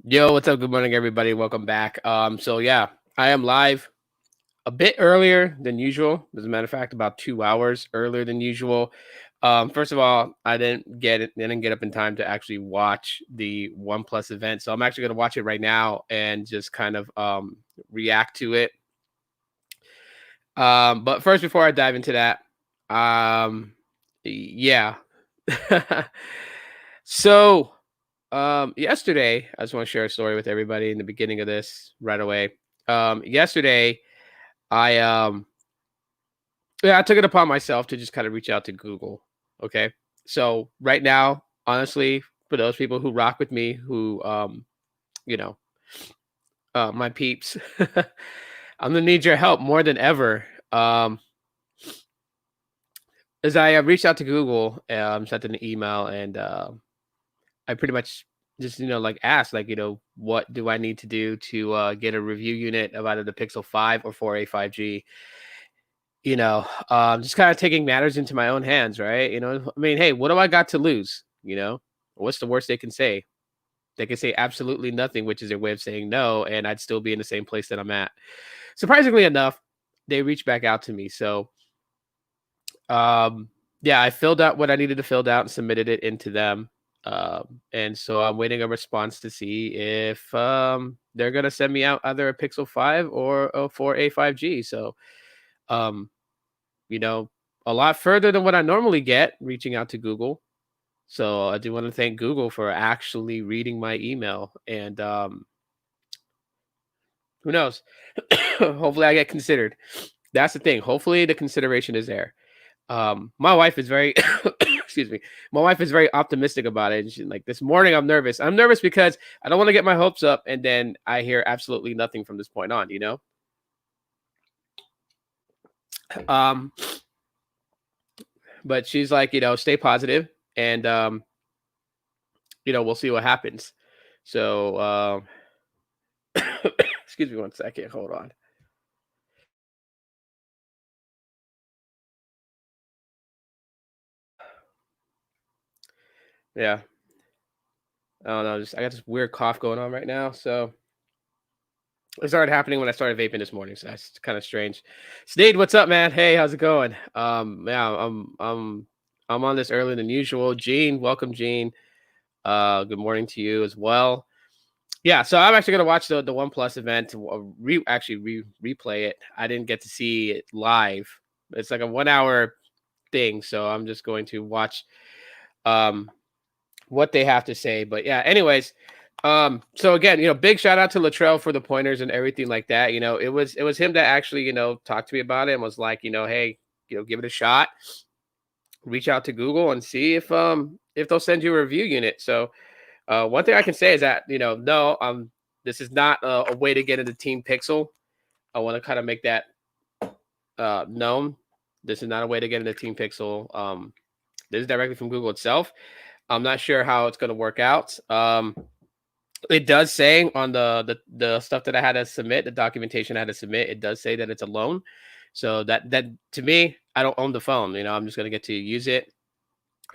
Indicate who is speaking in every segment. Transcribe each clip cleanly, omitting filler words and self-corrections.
Speaker 1: Yo, what's up? Good morning, everybody. Welcome back. So yeah, I am live a bit earlier than usual. As a matter of fact, about 2 hours earlier than usual. First of all, didn't get up in time to actually watch the OnePlus event. So I'm actually gonna watch it right now and just kind of react to it. But first, before I dive into that, um, yeah. So yesterday, I just want to share a story with everybody in the beginning of this right away. Yesterday, I yeah, I took it upon myself to just kind of reach out to Google. Okay. So right now, honestly, for those people who rock with me, who you know, my peeps, I'm gonna need your help more than ever. As I reached out to Google, sent an email, and I pretty much just like asked, like, what do I need to do to get a review unit of either the Pixel 5 or 4a 5G. Just kind of taking matters into my own hands, right? I mean, hey, what do I got to lose? What's the worst they can say? They can say absolutely nothing, which is their way of saying no, and I'd still be in the same place that I'm at. Surprisingly enough, they reached back out to me. So um yeah, I filled out what I needed to fill out and submitted it into them. And so I'm waiting a response to see if they're gonna send me out either a Pixel 5 or a 4a 5G. So um you know a lot further than what I normally get reaching out to Google. So I do want to thank Google for actually reading my email. And who knows, hopefully I get considered. That's the thing, hopefully the consideration is there. My wife is very excuse me. My wife is very optimistic about it. And she's like, this morning I'm nervous. I'm nervous because I don't want to get my hopes up and then I hear absolutely nothing from this point on. Um, but she's like, stay positive and we'll see what happens. So excuse me one second. Hold on. Yeah. I don't know. Just I got this weird cough going on right now. So it started happening when I started vaping this morning, so that's kind of strange. Sneed, what's up, man? Hey, how's it going? Yeah, I'm on this earlier than usual. Gene, welcome, Gene. Good morning to you as well. Yeah, so I'm actually gonna watch the OnePlus event. Replay it. I didn't get to see it live. It's like a 1 hour thing, so I'm just going to watch um what they have to say. But yeah, anyways, so again, big shout out to Latrell for the pointers and everything like that. It was him that actually, talked to me about it and was like, hey, give it a shot. Reach out to Google and see if they'll send you a review unit. So one thing I can say is that, no, this is not a way to get into Team Pixel. I want to kind of make that known. This is not a way to get into Team Pixel. This is directly from Google itself. I'm not sure how it's going to work out. It does say on the stuff that I had to submit, the documentation I had to submit, it does say that it's a loan. So that to me, I don't own the phone. I'm just going to get to use it,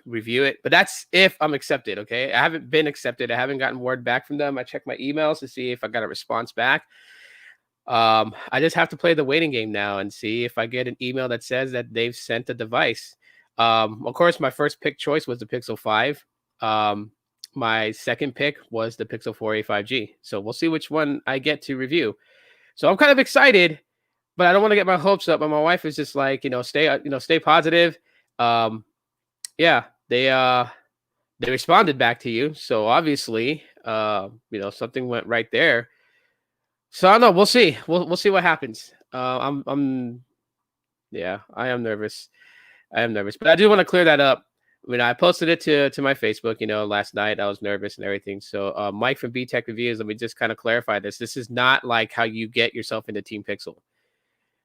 Speaker 1: review it. But that's if I'm accepted. Okay, I haven't been accepted. I haven't gotten word back from them. I checked my emails to see if I got a response back. I just have to play the waiting game now and see if I get an email that says that they've sent a device. Of course, my first pick choice was the Pixel 5. My second pick was the Pixel 4a 5G. So we'll see which one I get to review. So I'm kind of excited, but I don't want to get my hopes up. And my wife is just like, stay positive. Um, yeah, they responded back to you. So obviously, something went right there. So I don't know. We'll see. We'll see what happens. Yeah, I am nervous. I am nervous, but I do want to clear that up. I posted it to my Facebook, last night. I was nervous and everything. So, Mike from B Tech Reviews, let me just kind of clarify this. This is not like how you get yourself into Team Pixel.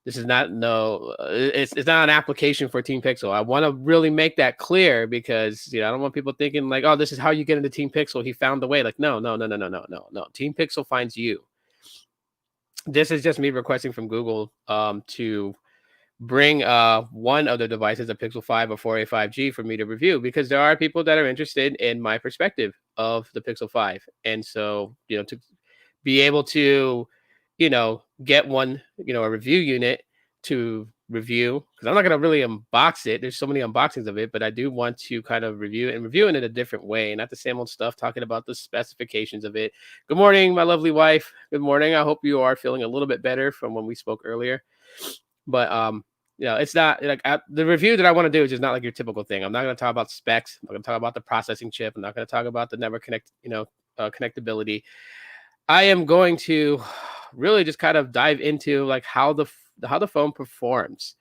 Speaker 1: This is not it's not an application for Team Pixel. I want to really make that clear because I don't want people thinking like, oh, this is how you get into Team Pixel. He found the way. Like, no, no, no, no, no, no, no, no. Team Pixel finds you. This is just me requesting from Google to bring one of the devices, a Pixel 5 or 4a 5G, for me to review, because there are people that are interested in my perspective of the Pixel 5. And so, to be able to, get one, a review unit to review, because I'm not going to really unbox it. There's so many unboxings of it, but I do want to kind of review it and review it in a different way, not the same old stuff, talking about the specifications of it. Good morning, my lovely wife. Good morning. I hope you are feeling a little bit better from when we spoke earlier. But it's not like the review that I want to do is just not like your typical thing. I'm not going to talk about specs. I'm not going to talk about the processing chip. I'm not going to talk about the network connectability. I am going to really just kind of dive into like how the phone performs.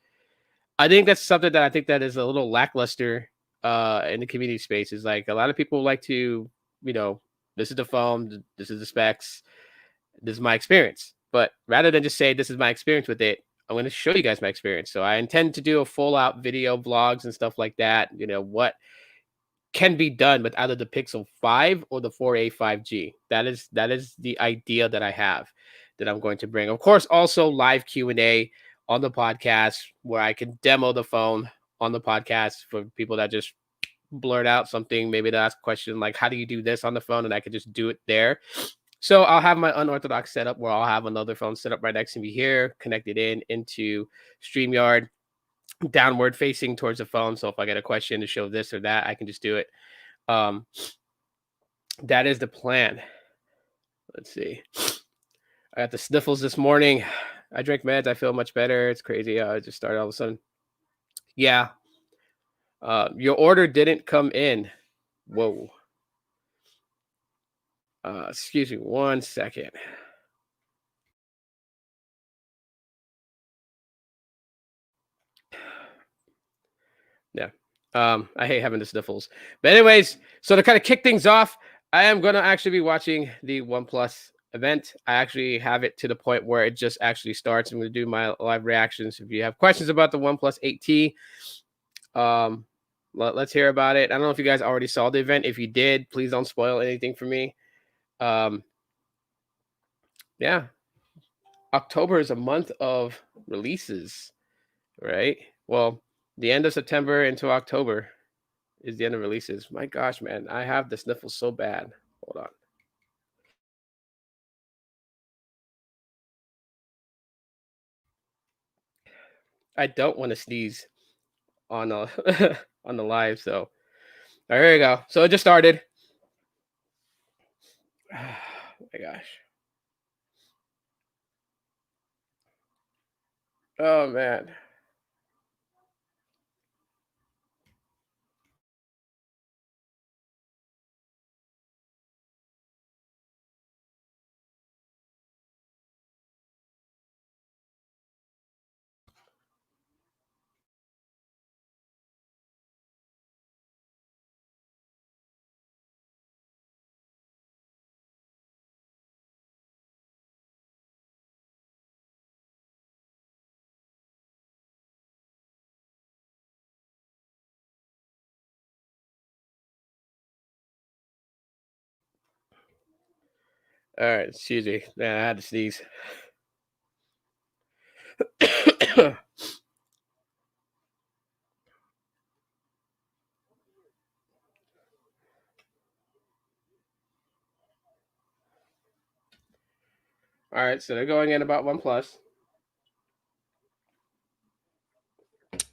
Speaker 1: I think that's something that I think that is a little lackluster in the community space. Is like a lot of people like to, you know, this is the phone, this is the specs, this is my experience. But rather than just say this is my experience with it, I'm going to show you guys my experience. So I intend to do a full out video vlogs and stuff like that. What can be done with either the Pixel 5 or the 4a 5G. That is the idea that I have, that I'm going to bring. Of course, also live Q&A on the podcast, where I can demo the phone on the podcast for people that just blurt out something, maybe to ask a question like, how do you do this on the phone? And I could just do it there. So I'll have my unorthodox setup where I'll have another phone set up right next to me here, connected into StreamYard, downward facing towards the phone. So if I get a question to show this or that, I can just do it. Um, that is the plan. Let's see. I got the sniffles this morning. I drank meds. I feel much better. It's crazy. I just started all of a sudden. Yeah. Your order didn't come in. Whoa. Excuse me 1 second. Yeah. I hate having the sniffles. But anyways, so to kind of kick things off, I am gonna actually be watching the OnePlus event. I actually have it to the point where it just actually starts. I'm gonna do my live reactions. If you have questions about the OnePlus 8T, um, let's hear about it. I don't know if you guys already saw the event. If you did, please don't spoil anything for me. Um, yeah, October is a month of releases, right? Well, the end of September into October is the end of releases. My gosh, man, I have the sniffles so bad. Hold on. I don't want to sneeze on on the live. So, all right, here we go. So it just started. Oh my gosh. Oh man. All right, excuse me. Man, I had to sneeze. All right, so they're going in about OnePlus.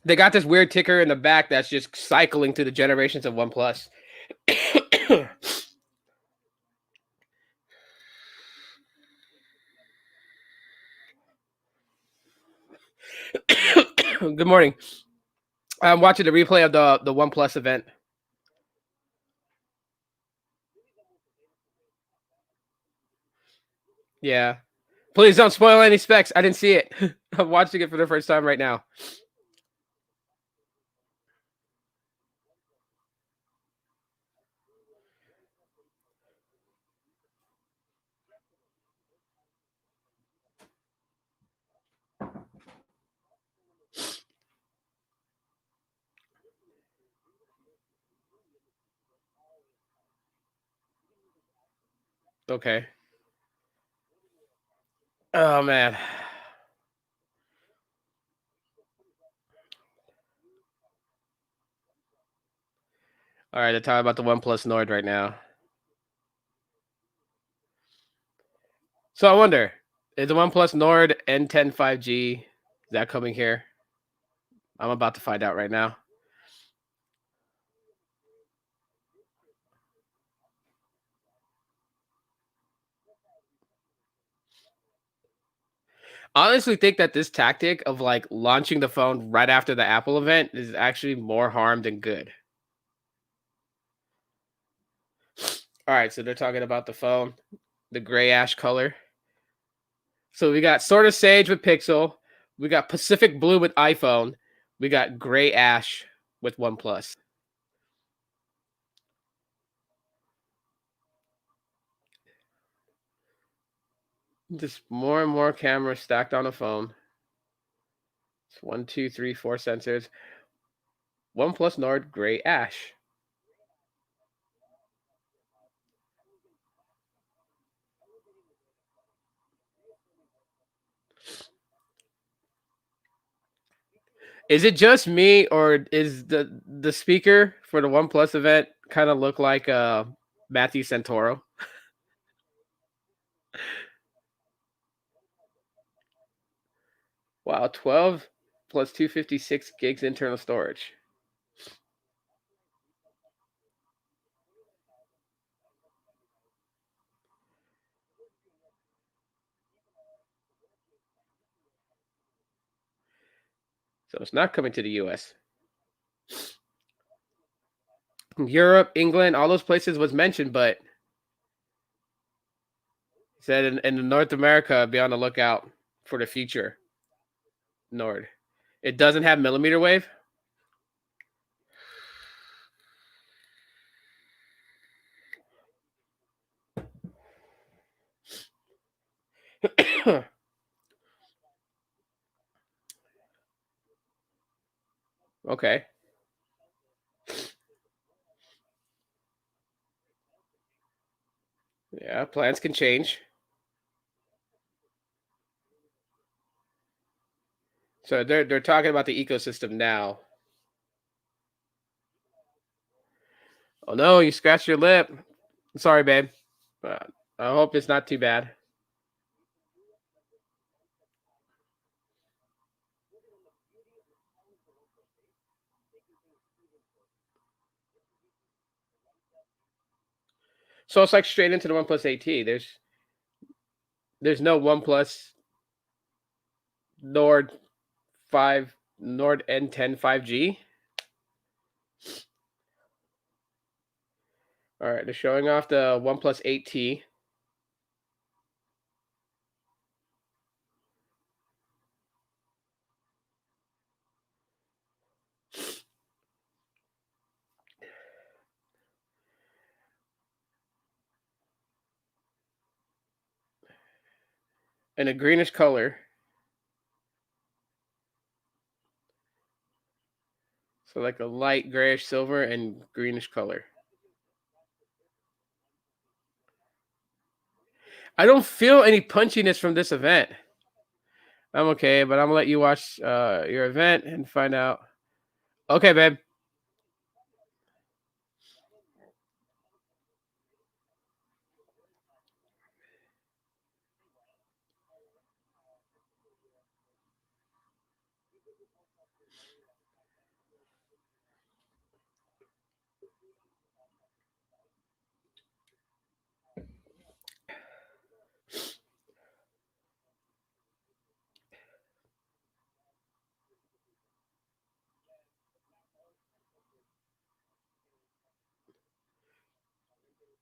Speaker 1: They got this weird ticker in the back that's just cycling through the generations of OnePlus. Good morning. I'm watching the replay of the OnePlus event. Yeah. Please don't spoil any specs. I didn't see it. I'm watching it for the first time right now. Okay. Oh man. All right, let's talk about the OnePlus Nord right now. So I wonder, is the OnePlus Nord N10 5G is that coming here? I'm about to find out right now. I honestly think that this tactic of like launching the phone right after the Apple event is actually more harm than good. All right, so they're talking about the phone, the gray ash color. So we got sort of sage with Pixel, we got Pacific blue with iPhone, we got gray ash with OnePlus. Just more and more cameras stacked on a phone. It's one, two, three, four sensors. OnePlus Nord gray ash. Is it just me, or is the speaker for the OnePlus event kind of look like Matthew Santoro? Wow, 12 plus 256 gigs internal storage. So it's not coming to the US. Europe, England, all those places was mentioned, but said in North America, be on the lookout for the future Nord. It doesn't have millimeter wave. Okay. Yeah, plans can change. So they're talking about the ecosystem now. Oh no, you scratched your lip. Sorry, babe. Uh, I hope it's not too bad. So it's like straight into the OnePlus 8T. There's no OnePlus Nord 5 Nord N10 5G. All right, they're showing off the OnePlus 8T. In a greenish color. So like a light grayish silver and greenish color. I don't feel any punchiness from this event. I'm okay, but I'm gonna let you watch your event and find out. Okay, babe.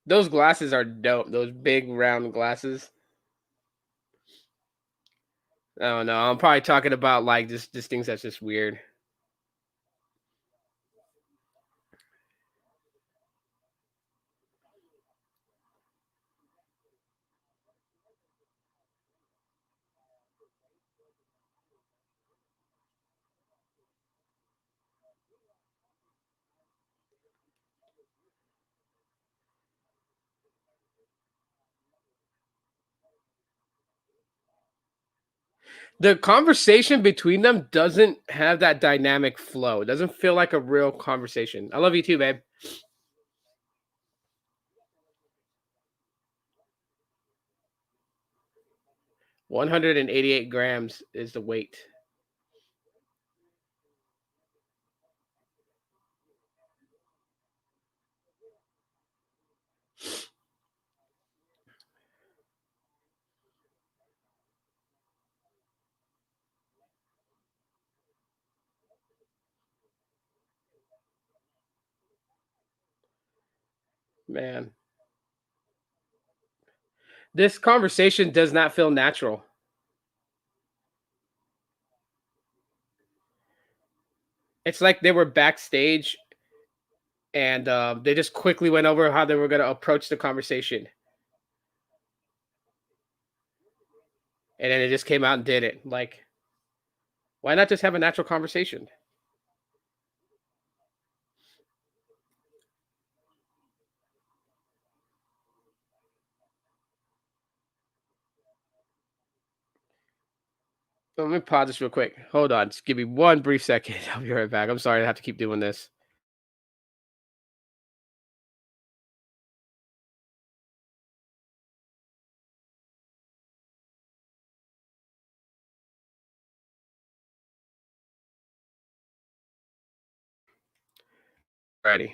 Speaker 1: Those glasses are dope. Those big round glasses. I don't know. I'm probably talking about like just things that's just weird. The conversation between them doesn't have that dynamic flow. It doesn't feel like a real conversation. I love you too, babe. 188 grams is the weight. Man, this conversation does not feel natural. It's like they were backstage and they just quickly went over how they were going to approach the conversation, and then it just came out and did it. Like, why not just have a natural conversation? Let me pause this real quick. Hold on, just give me one brief second. I'll be right back. I'm sorry I have to keep doing this. Alrighty.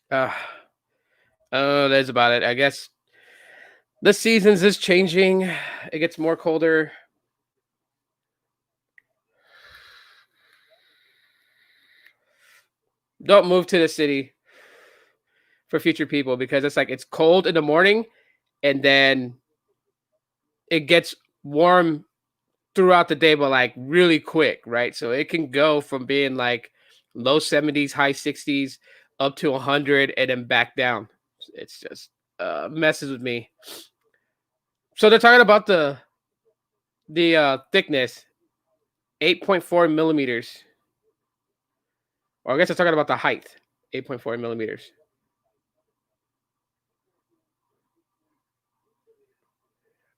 Speaker 1: Uh, oh, that's about it. I guess the seasons is changing. It gets more colder. Don't move to the city for future people because it's like it's cold in the morning and then it gets warm throughout the day, but like really quick, right? So it can go from being like low 70s, high 60s up to 100 and then back down. It's just messes with me. So they're talking about the thickness, 8.4 millimeters. Or I guess they're talking about the height, 8.4 millimeters.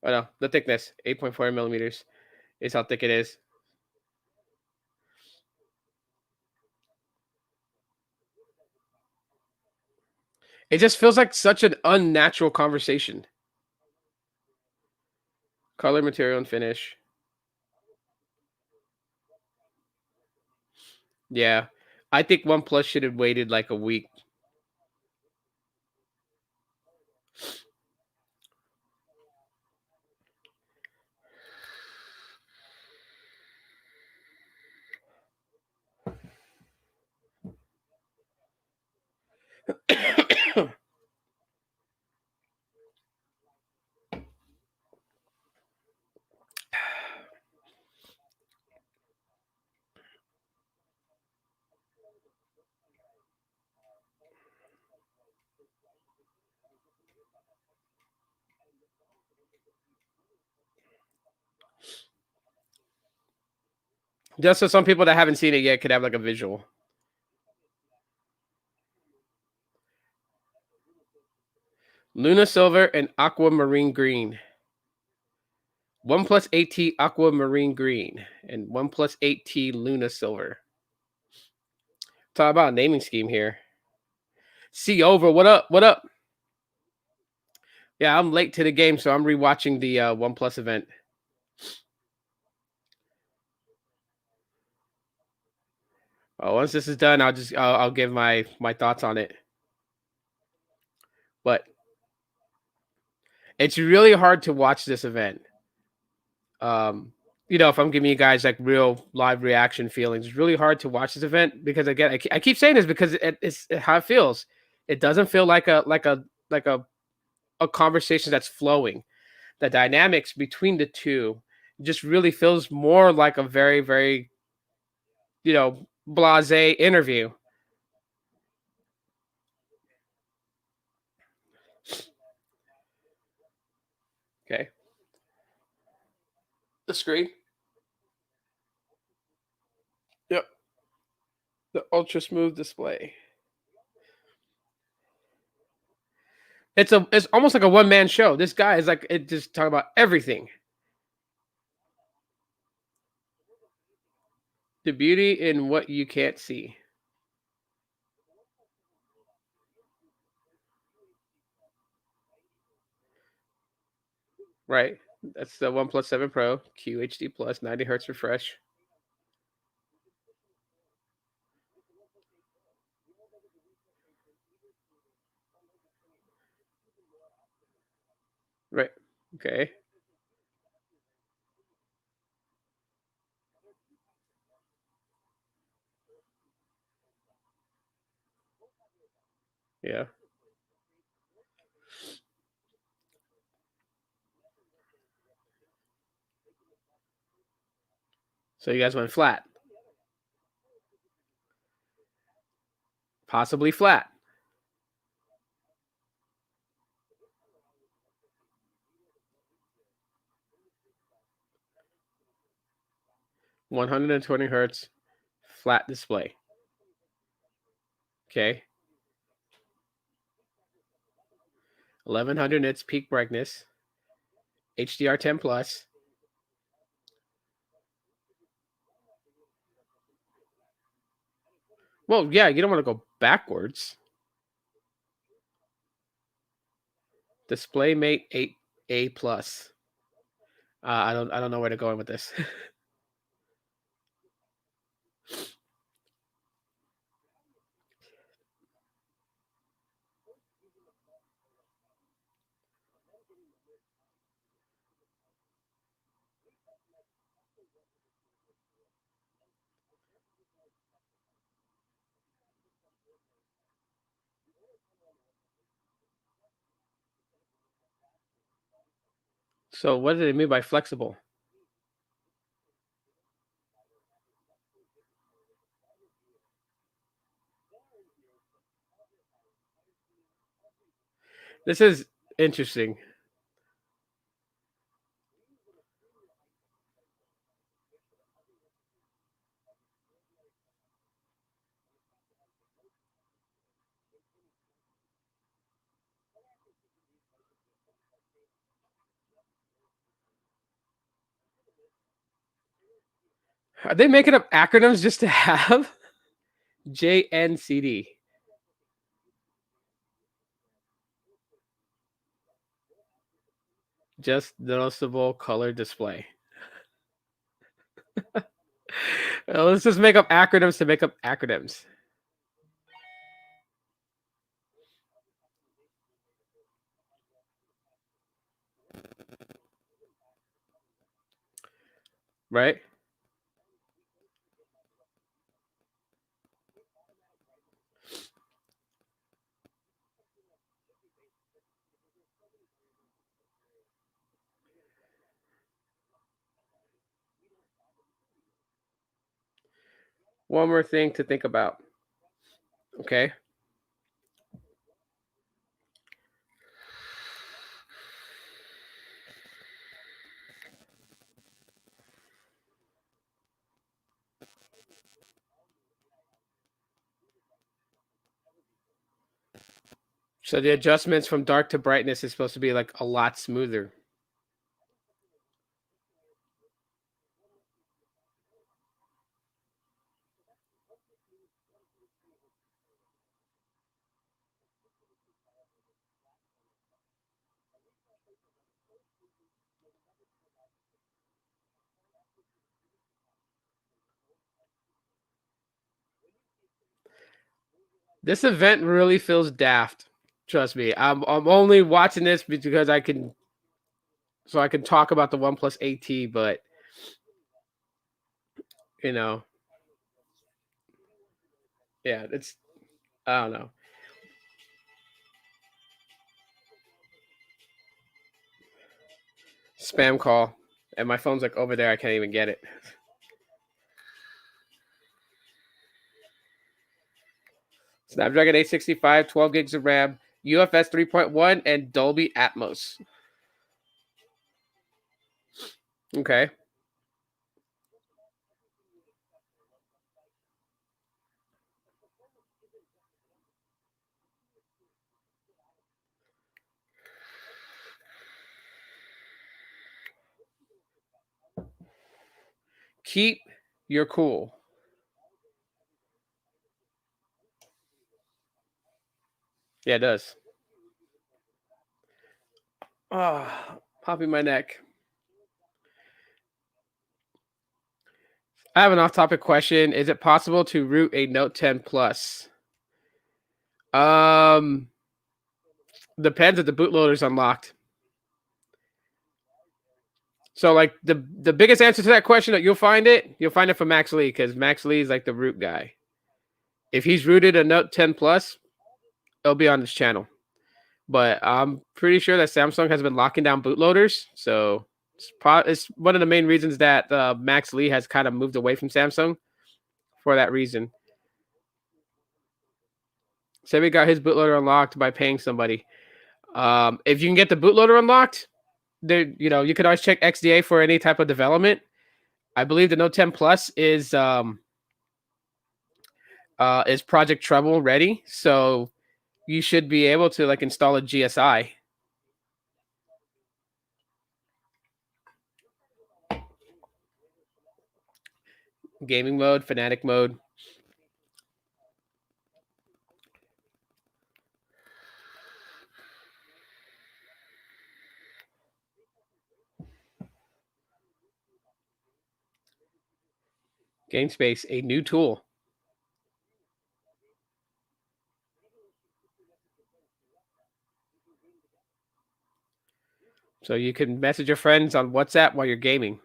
Speaker 1: Oh no, the thickness, 8.4 millimeters is how thick it is. It just feels like such an unnatural conversation. Color, material, and finish. Yeah. I think OnePlus should have waited like a week. Just so some people that haven't seen it yet could have like a visual. Luna Silver and Aquamarine Green. OnePlus 8T Aquamarine Green and OnePlus 8T Luna Silver. Talk about a naming scheme here. See over. What up? What up? Yeah, I'm late to the game, so I'm rewatching the OnePlus event. Once this is done, I'll give my thoughts on it. But it's really hard to watch this event. Um, if I'm giving you guys like real live reaction feelings, it's really hard to watch this event because again, I keep saying this because it's how it feels. It doesn't feel like a conversation that's flowing. The dynamics between the two just really feels more like a very very blase interview. Okay, the screen. Yep, the ultra smooth display. It's almost like a one man show. This guy is like it just talking about everything. The beauty in what you can't see. Right. That's the OnePlus 7 Pro, QHD plus, 90 hertz refresh. Right. Okay. Yeah. So you guys went flat, possibly flat. 120 hertz, flat display. Okay. 1100 nits peak brightness, HDR10 plus. Well, yeah, you don't want to go backwards. Display Mate 8A plus. I don't know where to go with this. So what do they mean by flexible? This is interesting. Are they making up acronyms just to have JNCD? Just noticeable color display. Let's just make up acronyms to make up acronyms, right? One more thing to think about. Okay. So the adjustments from dark to brightness is supposed to be like a lot smoother. This event really feels daft. Trust me. I'm only watching this because I can talk about the OnePlus 8T, but you know, yeah, it's I don't know. Spam call. And my phone's like over there, I can't even get it. Snapdragon 865, 12 gigs of RAM, UFS 3.1, and Dolby Atmos. Okay. Keep your cool. Yeah, it does. Oh, popping my neck. I have an off-topic question. Is it possible to root a Note 10 Plus? Um, depends if the bootloader's unlocked. So, like the biggest answer to that question that you'll find it from Max Lee because Max Lee is like the root guy. If he's rooted a Note 10 Plus, it'll be on this channel. But I'm pretty sure that Samsung has been locking down bootloaders, so it's one of the main reasons that Max Lee has kind of moved away from Samsung for that reason. Sammy got his bootloader unlocked by paying somebody. If you can get the bootloader unlocked, there you could always check XDA for any type of development. I believe the Note 10 Plus is Project Treble ready, so you should be able to like install a GSI. Gaming mode, Fanatic mode. Game Space, a new tool. So you can message your friends on WhatsApp while you're gaming.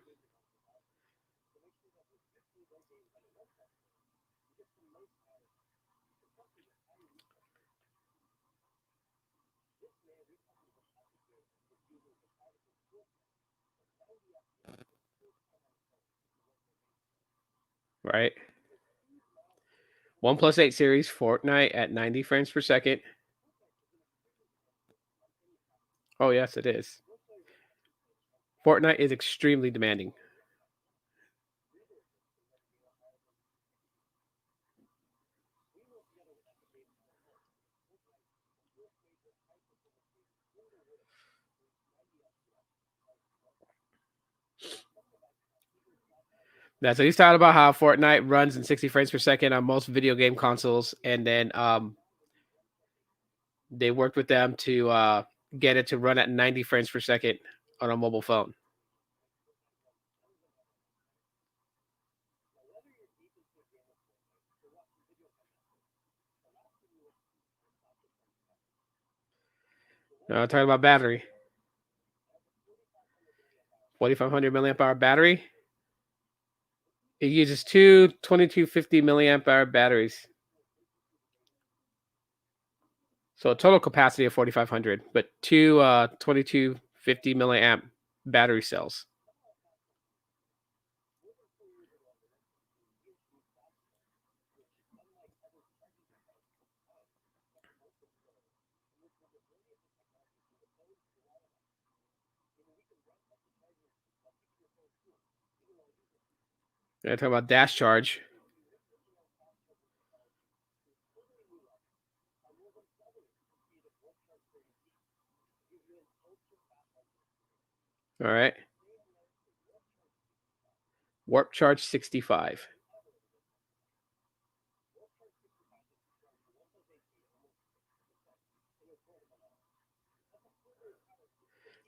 Speaker 1: Right. OnePlus 8 series, Fortnite at 90 frames per second. Oh, yes, it is. Fortnite is extremely demanding. Yeah, so he's talking about how Fortnite runs in 60 frames per second on most video game consoles, and then they worked with them to get it to run at 90 frames per second on a mobile phone. Talking about battery, 4,500 milliamp hour battery. It uses two 2250 milliamp hour batteries. So a total capacity of 4,500, but two 2250 milliamp battery cells. Talking about dash charge. All right. Warp charge 65.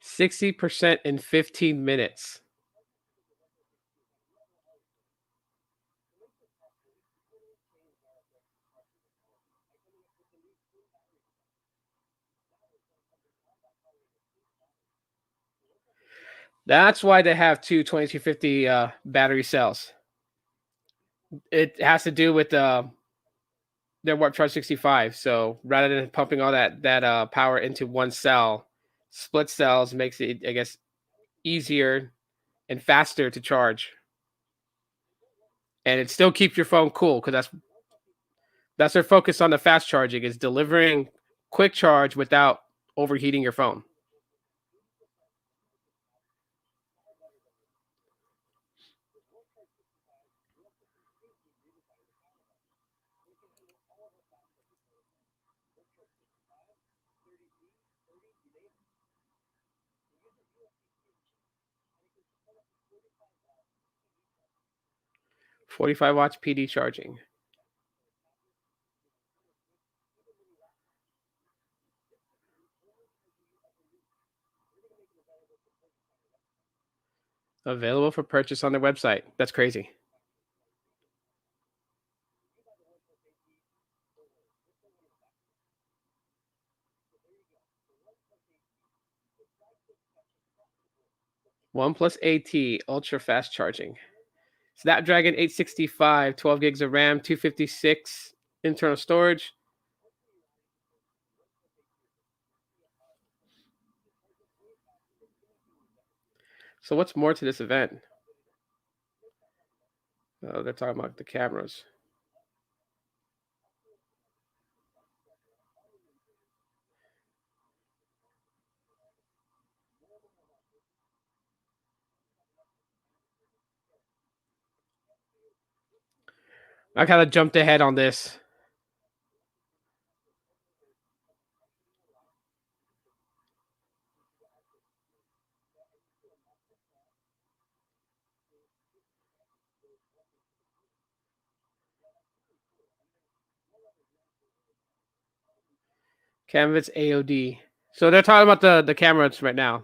Speaker 1: 60% in 15 minutes. That's why they have two 2250 battery cells. It has to do with their warp charge 65. So rather than pumping all that power into one cell, split cells makes it, I guess, easier and faster to charge. And it still keeps your phone cool because that's their focus on the fast charging is delivering quick charge without overheating your phone. - 45 watts PD charging. Available for purchase on their website. That's crazy. OnePlus AT ultra fast charging. Snapdragon 865, 12 gigs of RAM, 256 internal storage. So what's more to this event? Oh, they're talking about the cameras. I kind of jumped ahead on this. Canvas AOD. So they're talking about the cameras right now.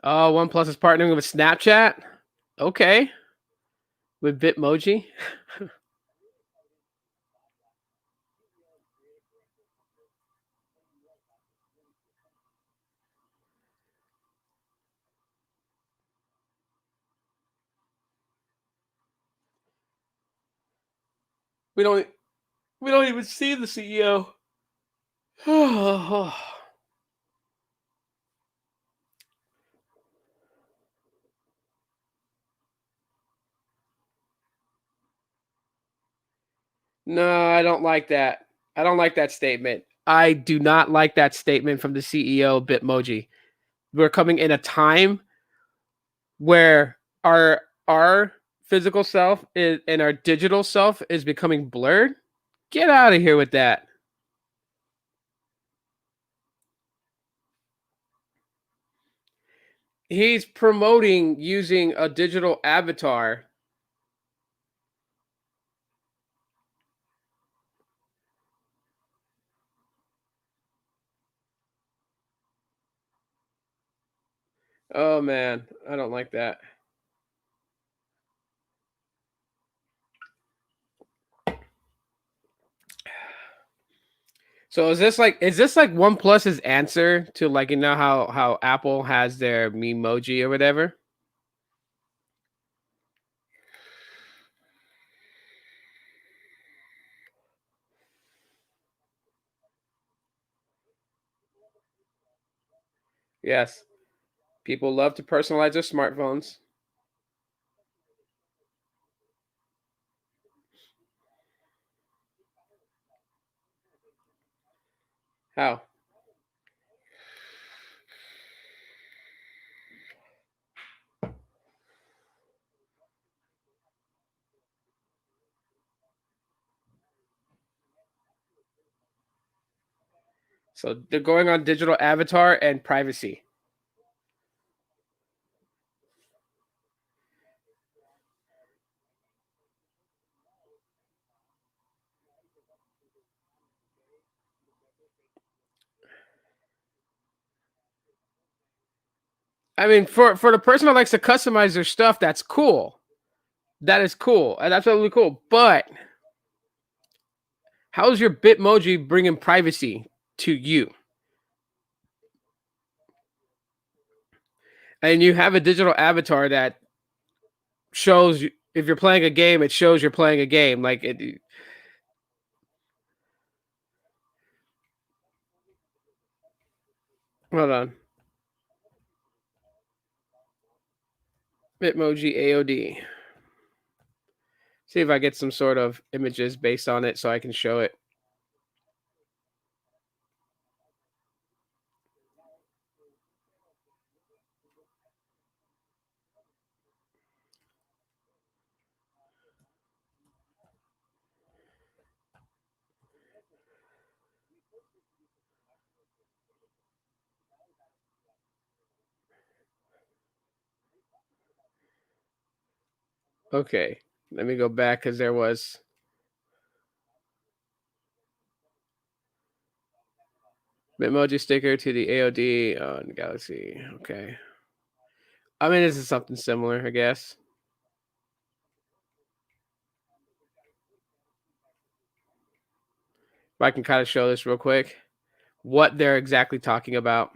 Speaker 1: Oh, OnePlus is partnering with Snapchat. Okay, with Bitmoji. We don't. We don't even see the CEO. No, I don't like that. I don't like that statement. I do not like that statement from the CEO of Bitmoji. We're coming in a time where our physical self is, and our digital self is becoming blurred. Get out of here with that. He's promoting using a digital avatar. Oh man, I don't like that. So is this like OnePlus's answer to, like, you know how Apple has their Memoji or whatever? Yes. People love to personalize their smartphones. How? So they're going on digital avatar and privacy. I mean, for the person that likes to customize their stuff, that's cool. That is cool. And that's absolutely cool. But how's your Bitmoji bringing privacy to you? And you have a digital avatar that shows you if you're playing a game, it shows you're playing a game. Like it. Hold on, Bitmoji AOD. See if I get some sort of images based on it so I can show it. Okay, let me go back because there was Bitmoji sticker to the AOD on Galaxy. Okay, I mean this is something similar, I guess. If I can kind of show this real quick, what they're exactly talking about.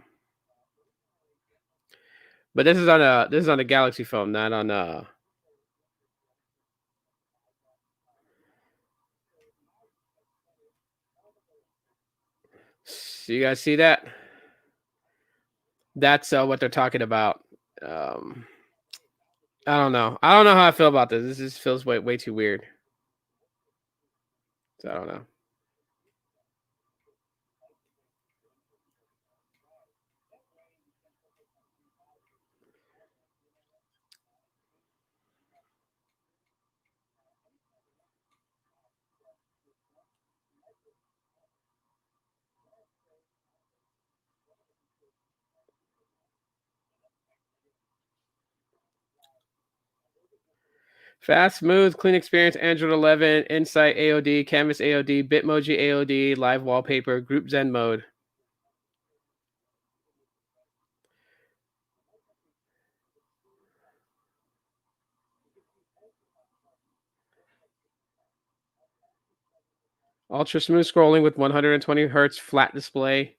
Speaker 1: But this is on a Galaxy phone, not on so you guys see that? That's what they're talking about. Um, I don't know. I don't know how I feel about this. This just feels way too weird. So I don't know. Fast, smooth, clean experience. Android 11, Insight AOD, Canvas AOD, Bitmoji AOD, Live wallpaper, Group Zen mode. Ultra smooth scrolling with 120 hertz flat display.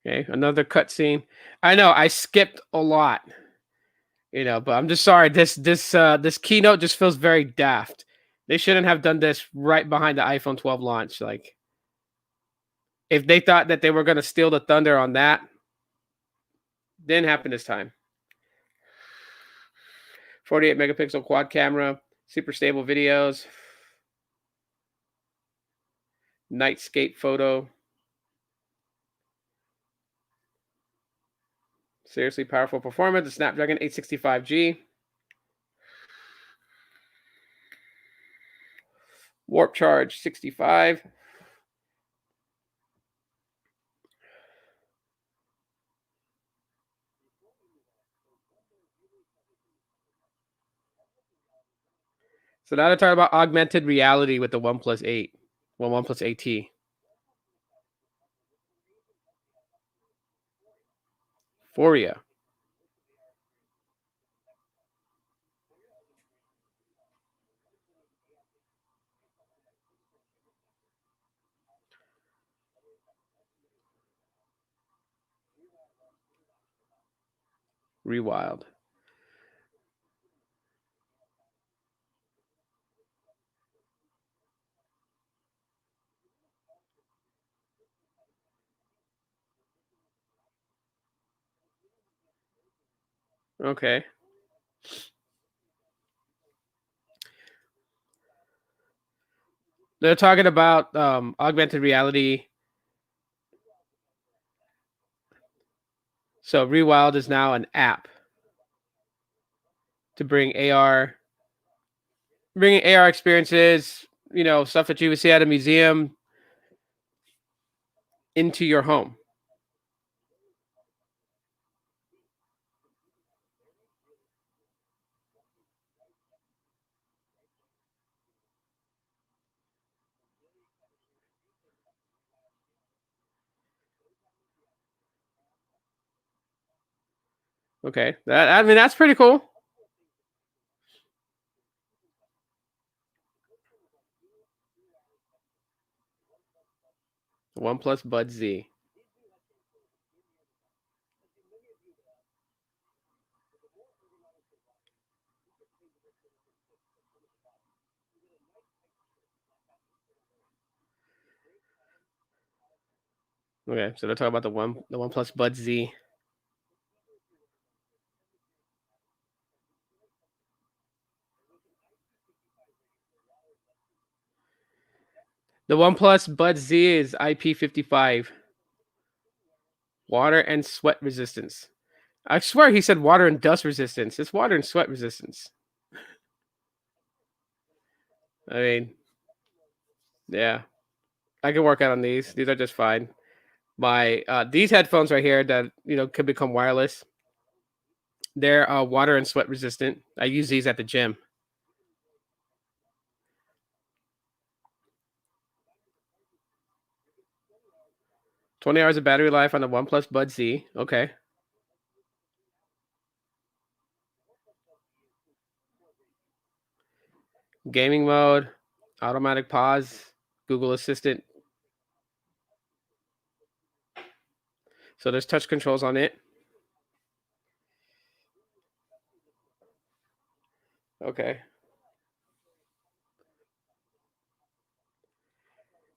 Speaker 1: Okay, another cutscene. I know I skipped a lot, but I'm just sorry. This keynote just feels very daft. They shouldn't have done this right behind the iPhone 12 launch. Like, if they thought that they were going to steal the thunder on that, didn't happen this time. 48 megapixel quad camera, super stable videos, nightscape photo. Seriously powerful performance. The Snapdragon 865G. Warp charge 65. So now they're talking about augmented reality with the OnePlus 8. Well, OnePlus 8T. Foria. Rewild. Okay. They're talking about augmented reality. So Rewild is now an app to bringing AR experiences, stuff that you would see at a museum into your home. Okay. I mean, that's pretty cool. OnePlus Bud Z. Okay, so they're talking about the OnePlus Bud Z. The OnePlus Bud Z is IP55, water and sweat resistance. I swear he said water and dust resistance. It's water and sweat resistance. I mean, yeah, I can work out on these. These are just fine. My these headphones right here that could become wireless. They're water and sweat resistant. I use these at the gym. 20 hours of battery life on the OnePlus Bud Z. Okay. Gaming mode, automatic pause, Google Assistant. So there's touch controls on it. Okay.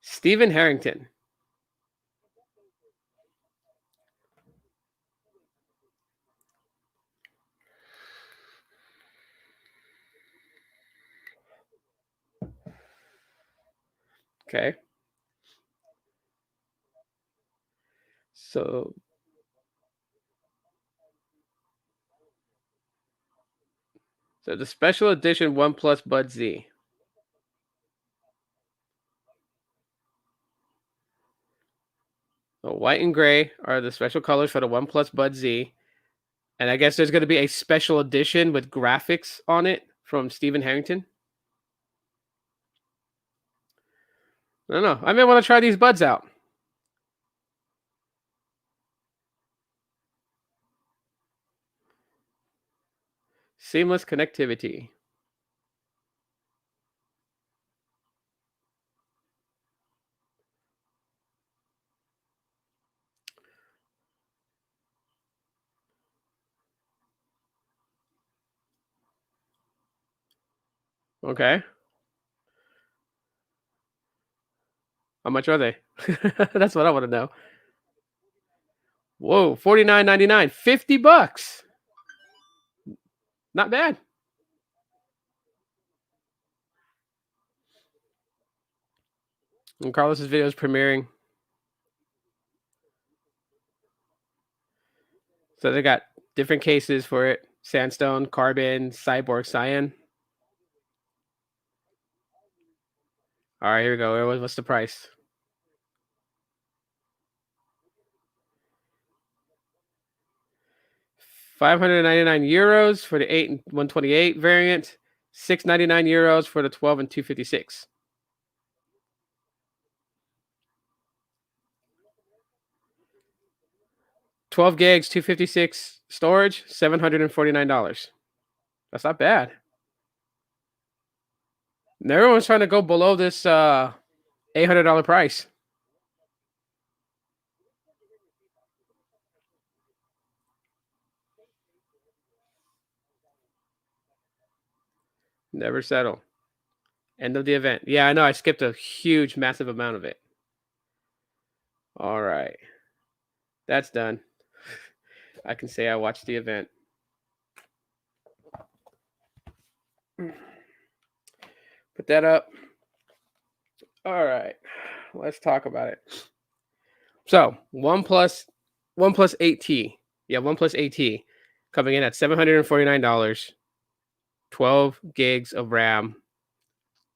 Speaker 1: Stephen Harrington. Okay. So the special edition OnePlus Bud Z. So white and gray are the special colors for the OnePlus Bud Z. And I guess there's going to be a special edition with graphics on it from Stephen Harrington. I don't know. I may want to try these buds out. Seamless connectivity. Okay. How much are they? That's what I want to know. Whoa, $49.99, $50. Not bad. And Carlos's video is premiering. So they got different cases for it: sandstone, carbon, cyborg, cyan. All right, here we go. What's the price? €599 for the 8 and 128 variant. €699 for the 12 and 256. 12 gigs, 256 storage, $749. That's not bad. And everyone's trying to go below this $800 price. Never settle. End of the event. Yeah, I know. I skipped a huge, massive amount of it. All right. That's done. I can say I watched the event. Put that up. All right. Let's talk about it. So, OnePlus 8T. Yeah, OnePlus 8T coming in at $749, 12 gigs of RAM,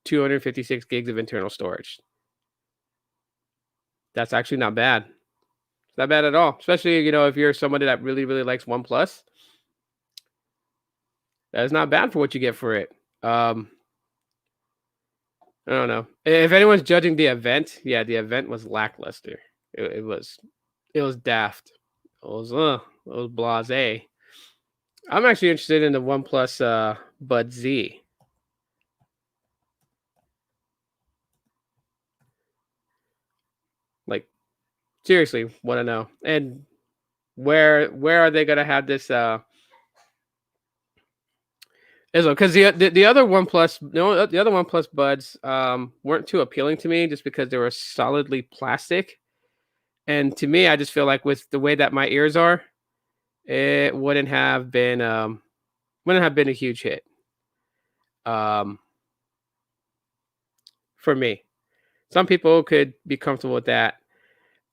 Speaker 1: 256 gigs of internal storage. That's actually not bad. It's not bad at all, especially, if you're somebody that really, really likes OnePlus. That is not bad for what you get for it. I don't know. If anyone's judging the event, yeah, the event was lackluster. It was daft. It was blasé. I'm actually interested in the OnePlus Bud Z. Like, seriously, want to know. And where are they gonna have this? Because the other OnePlus, no, the other OnePlus Buds weren't too appealing to me just because they were solidly plastic. And to me, I just feel like with the way that my ears are, it wouldn't have been a huge hit. For me. Some people could be comfortable with that.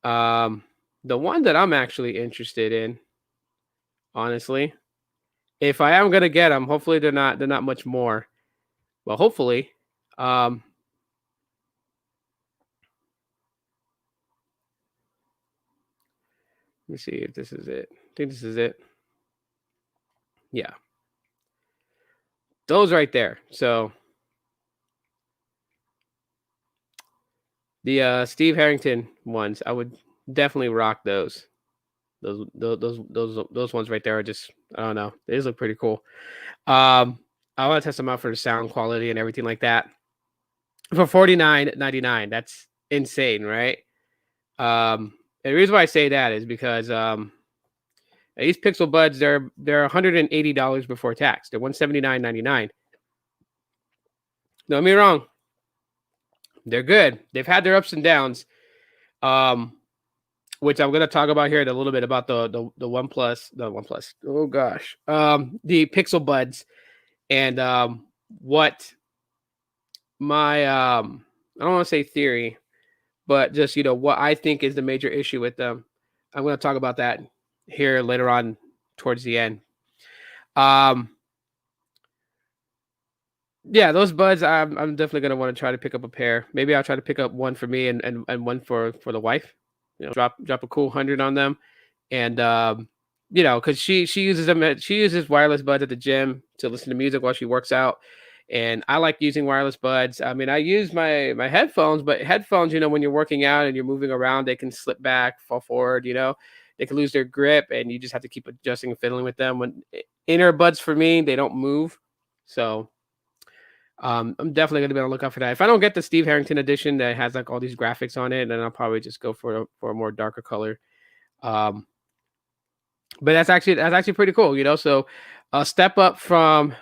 Speaker 1: The one that I'm actually interested in, honestly, if I am gonna get them, hopefully they're not much more, but hopefully, um, let me see if this is it. I think this is it. Yeah, those right there. So the Steve Harrington ones, I would Definitely rock those. Those ones right there are just, I don't know. They just look pretty cool. Um, I want to test them out for the sound quality and everything like that. For 49.99, that's insane, right? And the reason why I say that is because these Pixel Buds, they're $180 before tax. They're 179.99. Don't get me wrong, they're good. They've had their ups and downs. Um, which I'm gonna talk about here in a little bit about the OnePlus. Oh gosh, the Pixel Buds and what my I don't want to say theory, but just what I think is the major issue with them. I'm gonna talk about that here later on towards the end. Um, yeah, those buds. I'm definitely gonna want to try to pick up a pair. Maybe I'll try to pick up one for me and one for the wife. Drop a cool 100 on them, and because she uses them. She uses wireless buds at the gym to listen to music while she works out, and I like using wireless buds. I mean, I use my headphones, but headphones, when you're working out and you're moving around, they can slip back, fall forward. They can lose their grip, and you just have to keep adjusting and fiddling with them. When inner buds for me, they don't move, so. I'm definitely gonna be on the lookout for that. If I don't get the Steve Harrington edition that has like all these graphics on it, then I'll probably just go for a more darker color. Um, but that's actually pretty cool, So a step up from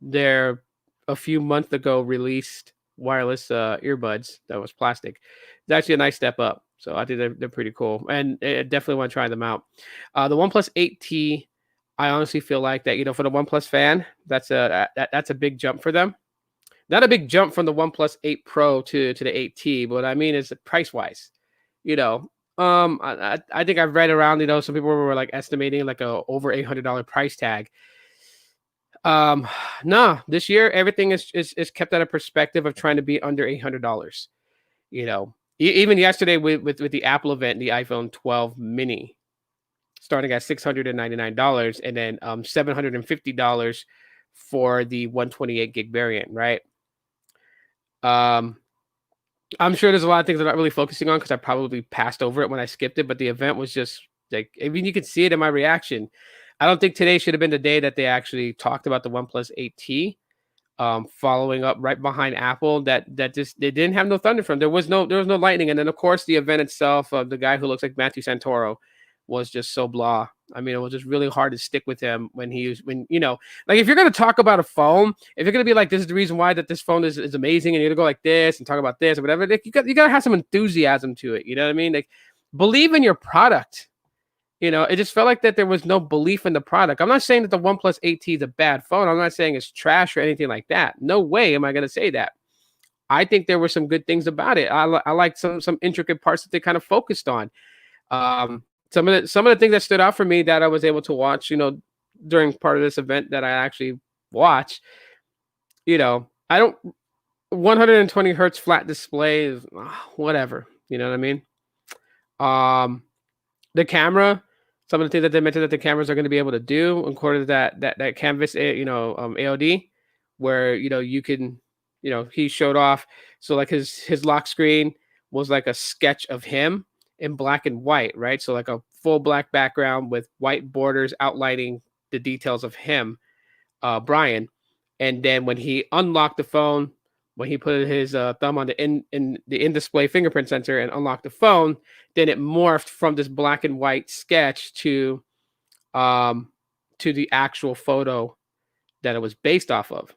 Speaker 1: their a few months ago released wireless earbuds that was plastic. It's actually a nice step up. So I think they're pretty cool, and I definitely want to try them out. The OnePlus 8T, I honestly feel like that for the OnePlus fan, that's a big jump for them. Not a big jump from the OnePlus 8 Pro to the 8T, but what I mean is price wise. You know, I think I've read around. Some people were like estimating like a over $800 price tag. No, this year everything is kept at a perspective of trying to be under $800. Even yesterday with the Apple event, the iPhone 12 mini starting at $699 and then $750 for the 128 gig variant, right? I'm sure there's a lot of things I'm not really focusing on because I probably passed over it when I skipped it, but the event was just like, I mean, you could see it in my reaction. I don't think today should have been the day that they actually talked about the OnePlus 8T, following up right behind Apple. That just they didn't have no thunder from. There was no lightning, and then of course the event itself of the guy who looks like Matthew Santoro was just so blah. I mean, it was just really hard to stick with him when like if you're gonna talk about a phone, if you're gonna be like, this is the reason why that this phone is amazing, and you're gonna go like this and talk about this or whatever, like, you gotta have some enthusiasm to it. You know what I mean? Like, believe in your product. It just felt like that there was no belief in the product. I'm not saying that the OnePlus 8T is a bad phone. I'm not saying it's trash or anything like that. No way am I gonna say that. I think there were some good things about it. I liked some intricate parts that they kind of focused on. Some of the things that stood out for me that I was able to watch, during part of this event that I actually watched, I don't 120 hertz flat display is whatever, you know what I mean? The camera, some of the things that they mentioned that the cameras are going to be able to do according to that canvas, AOD, where you can, he showed off. So like his lock screen was like a sketch of him in black and white, right? So like a full black background with white borders outlining the details of him, Brian. And then when he unlocked the phone, when he put his thumb on the in-display fingerprint sensor and unlocked the phone, then it morphed from this black and white sketch to the actual photo that it was based off of.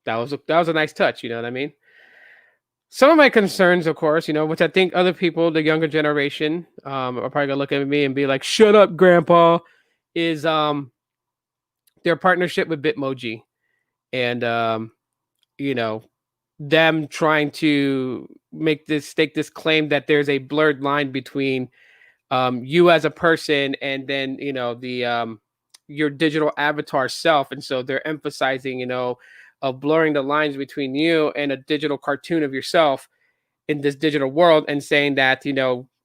Speaker 1: That was a nice touch, you know what I mean? Some of my concerns, of course, which I think other people, the younger generation, are probably gonna look at me and be like, "Shut up, Grandpa," is their partnership with Bitmoji, and them trying to stake this claim that there's a blurred line between you as a person and then the your digital avatar self, and so they're emphasizing of blurring the lines between you and a digital cartoon of yourself in this digital world, and saying that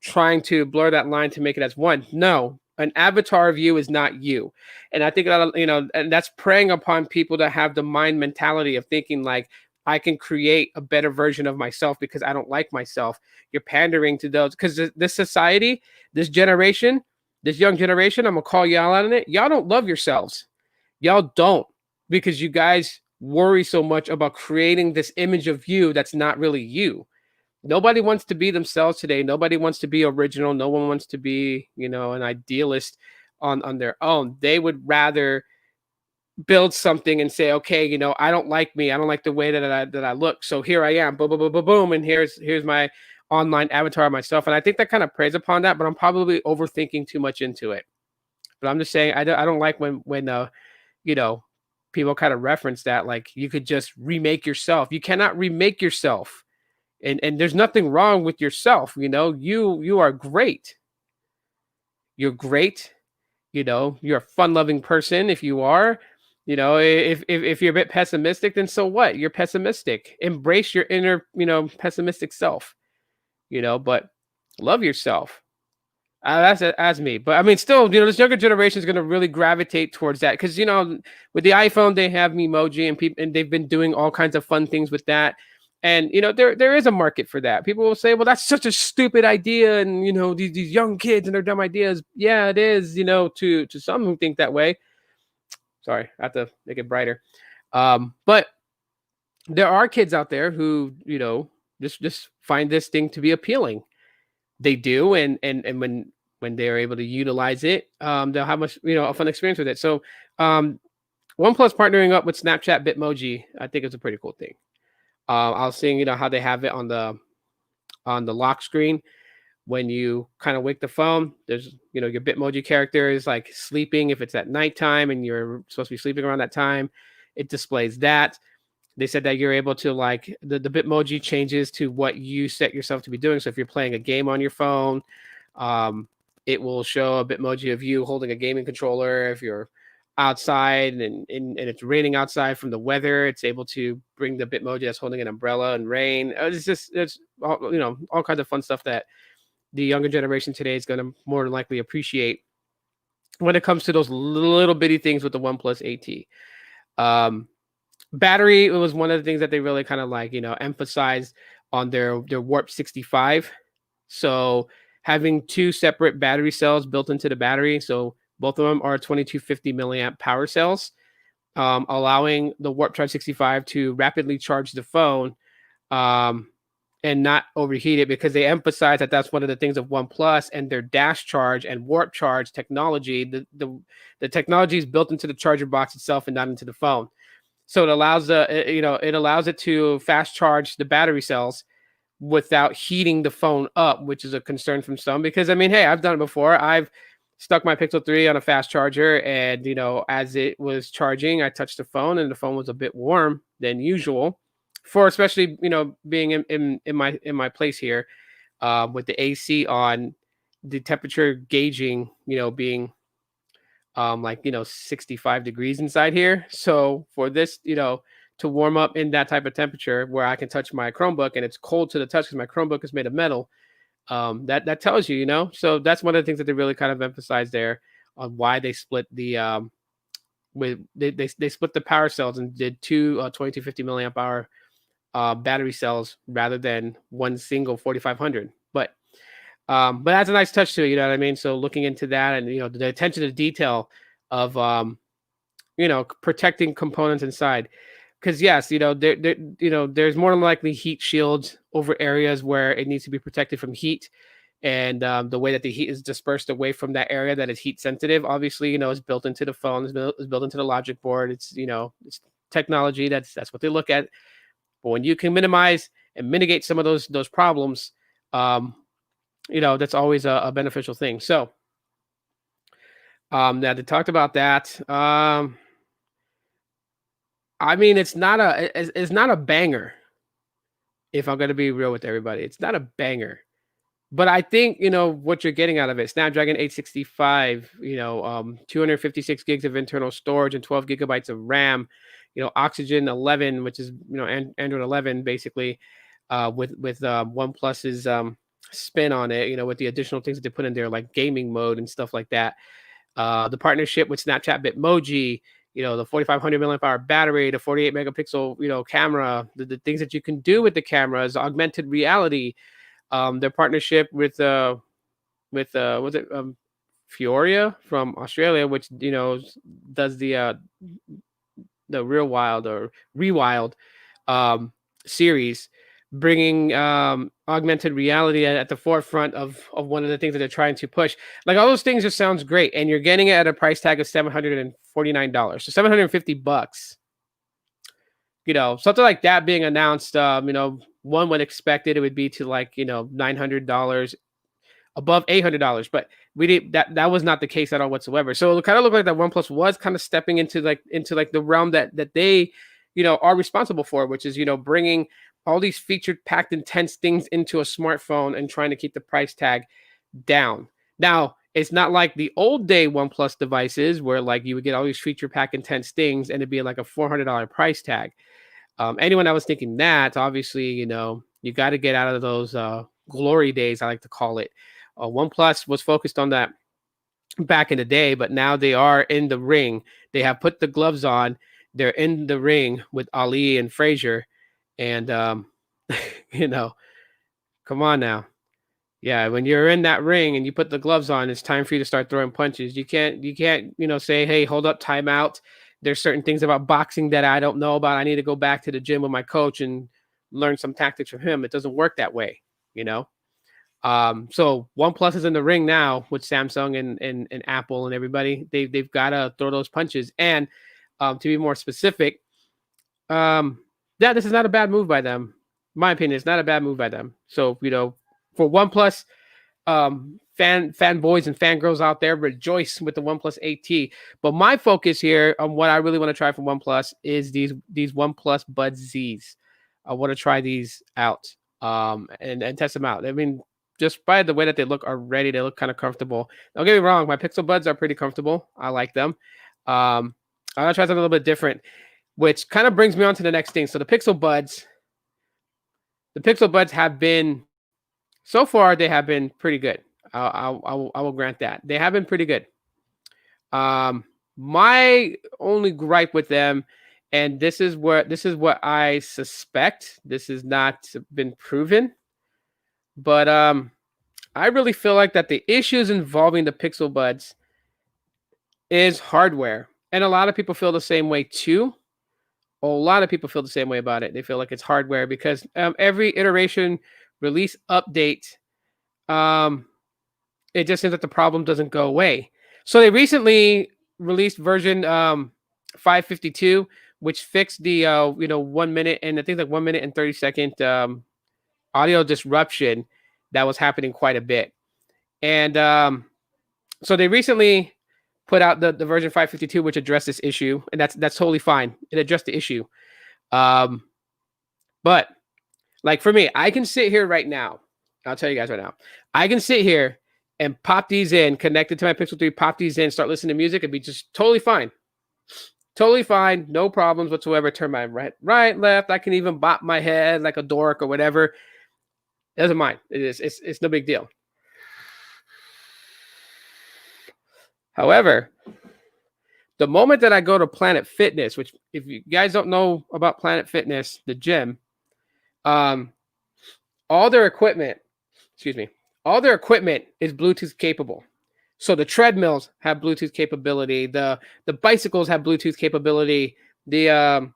Speaker 1: trying to blur that line to make it as one. No, an avatar of you is not you. And I think that and that's preying upon people that have the mind mentality of thinking like I can create a better version of myself because I don't like myself. You're pandering to those because this society, this generation, this young generation, I'm gonna call y'all out on it. Y'all don't love yourselves. Y'all don't, because you guys worry so much about creating this image of you that's not really you. Nobody wants to be themselves today. Nobody wants to be original. No one wants to be, an idealist on their own. They would rather build something and say, okay, I don't like me. I don't like the way that I look. So here I am, boom, boom, boom, boom, boom, and here's my online avatar of myself. And I think that kind of preys upon that, but I'm probably overthinking too much into it. But I'm just saying, I don't like when you know people kind of reference that, like, you could just remake yourself. You cannot remake yourself, and there's nothing wrong with yourself. You are great. You're great. You're a fun-loving person. If you are, if you're a bit pessimistic, then so what? You're pessimistic. Embrace your inner, pessimistic self. But love yourself. That's me. But I mean, still, this younger generation is going to really gravitate towards that because, with the iPhone, they have Memoji, and they've been doing all kinds of fun things with that. And there is a market for that. People will say, "Well, that's such a stupid idea," and these young kids and their dumb ideas. Yeah, it is. To some who think that way. Sorry, I have to make it brighter. But there are kids out there who just find this thing to be appealing. They do, and when they're able to utilize it, they'll have a fun experience with it. So, OnePlus partnering up with Snapchat Bitmoji, I think it's a pretty cool thing. I was seeing, how they have it on the lock screen. When you kind of wake the phone, there's, your Bitmoji character is like sleeping. If it's at nighttime and you're supposed to be sleeping around that time, it displays that. They said that you're able to, like, the Bitmoji changes to what you set yourself to be doing. So if you're playing a game on your phone, it will show a Bitmoji of you holding a gaming controller. If you're outside and it's raining outside from the weather, it's able to bring the Bitmoji that's holding an umbrella and rain. It's all kinds of fun stuff that the younger generation today is going to more than likely appreciate when it comes to those little bitty things with the OnePlus 8T. Battery, it was one of the things that they really kind of emphasized on their Warp 65. So having two separate battery cells built into the battery, so both of them are 2250 milliamp power cells, allowing the Warp Charge 65 to rapidly charge the phone and not overheat it, because they emphasize that that's one of the things of OnePlus and their Dash Charge and Warp Charge technology. The technology is built into the charger box itself and not into the phone. So it allows it allows it to fast charge the battery cells without heating the phone up, which is a concern from some. Because I mean, hey, I've done it before. I've stuck my Pixel 3 on a fast charger, and as it was charging, I touched the phone, and the phone was a bit warm than usual. For especially being in my place here, with the AC on, the temperature gauging being 65 degrees inside here. So for this, to warm up in that type of temperature where I can touch my Chromebook and it's cold to the touch because my Chromebook is made of metal, that tells you, So that's one of the things that they really kind of emphasize there on why they split the they split the power cells and did two 2250 milliamp hour battery cells rather than one single 4500. But that's a nice touch to it, you know what I mean? So looking into that, and the attention to detail of protecting components inside, because yes, there's more than likely heat shields over areas where it needs to be protected from heat, and the way that the heat is dispersed away from that area that is heat sensitive, obviously, is built into the phone, is built into the logic board. It's it's technology. That's what they look at. But when you can minimize and mitigate some of those problems, that's always a beneficial thing. So now they talked about that. I mean, it's not a banger. If I'm going to be real with everybody, it's not a banger. But I think what you're getting out of it. Snapdragon 865, 256 gigs of internal storage and 12 gigabytes of RAM. Oxygen 11, which is Android 11 basically, with OnePlus's spin on it. With the additional things that they put in there, like gaming mode and stuff like that. The partnership with Snapchat Bitmoji, the 4500 milliamp hour battery, the 48 megapixel, camera, the things that you can do with the cameras, augmented reality, their partnership with was it Fioria from Australia, which does the Real Wild or Rewild um, series, bringing augmented reality at the forefront of one of the things that they're trying to push. Like all those things just sounds great, and you're getting it at a price tag of $749, so $750. Something like that being announced. One would expect it would be to like $900, above $800, but we did that was not the case at all whatsoever. So it kind of looked like that OnePlus was kind of stepping into the realm that they are responsible for, which is bringing all these featured packed intense things into a smartphone and trying to keep the price tag down. Now it's not like the old day OnePlus devices where like you would get all these feature pack intense things and it'd be like a $400 price tag. Anyone that was thinking that, obviously, you got to get out of those glory days, I like to call it. OnePlus was focused on that back in the day, but now they are in the ring. They have put the gloves on. They're in the ring with Ali and Frazier, and come on now. Yeah, when you're in that ring and you put the gloves on, it's time for you to start throwing punches. You can't, say, "Hey, hold up, timeout." There's certain things about boxing that I don't know about. I need to go back to the gym with my coach and learn some tactics from him. It doesn't work that way, So OnePlus is in the ring now with Samsung and Apple and everybody. They've got to throw those punches. And to be more specific, this is not a bad move by them. In my opinion, it's not a bad move by them. So for OnePlus fanboys and fangirls out there, rejoice with the OnePlus 8T. But my focus here on what I really want to try from OnePlus is these OnePlus Buds Z's. I want to try these out and test them out. I mean, just by the way that they look already, they look kind of comfortable. Don't get me wrong, my Pixel Buds are pretty comfortable. I like them. I'm gonna try something a little bit different, which kind of brings me on to the next thing. So the Pixel Buds have been, so far, they have been pretty good. I will grant that. They have been pretty good. My only gripe with them, and this is what I suspect, this has not been proven, but I really feel like that the issues involving the Pixel Buds is hardware. And a lot of people feel the same way too. A lot of people feel the same way about it. They feel like it's hardware because every iteration, release, update, it just seems that the problem doesn't go away. So they recently released version 552, which fixed the 1 minute and I think like 1 minute and 30-second audio disruption that was happening quite a bit. And so they recently put out the version 552, which addressed this issue, and that's totally fine. It addressed the issue. But like for me, I can sit here right now. I'll tell you guys right now. I can sit here and pop these in, connected to my Pixel 3, pop these in, start listening to music, and be just totally fine. Totally fine, no problems whatsoever. Turn my right, left. I can even bop my head like a dork or whatever. It doesn't mind. It's no big deal. However, the moment that I go to Planet Fitness, which if you guys don't know about Planet Fitness, the gym, all their equipment is Bluetooth capable. So the treadmills have Bluetooth capability. The bicycles have Bluetooth capability. The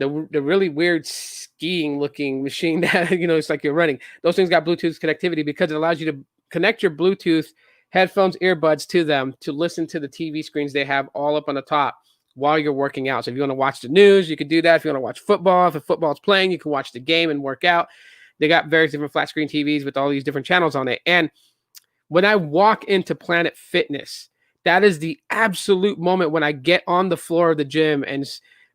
Speaker 1: really weird skiing looking machine that it's like you're running. Those things got Bluetooth connectivity because it allows you to connect your Bluetooth headphones, earbuds to them to listen to the TV screens they have all up on the top while you're working out. So if you want to watch the news, you can do that. If you want to watch football, if football's playing, you can watch the game and work out. They got various different flat screen TVs with all these different channels on it. And when I walk into Planet Fitness, that is the absolute moment when I get on the floor of the gym and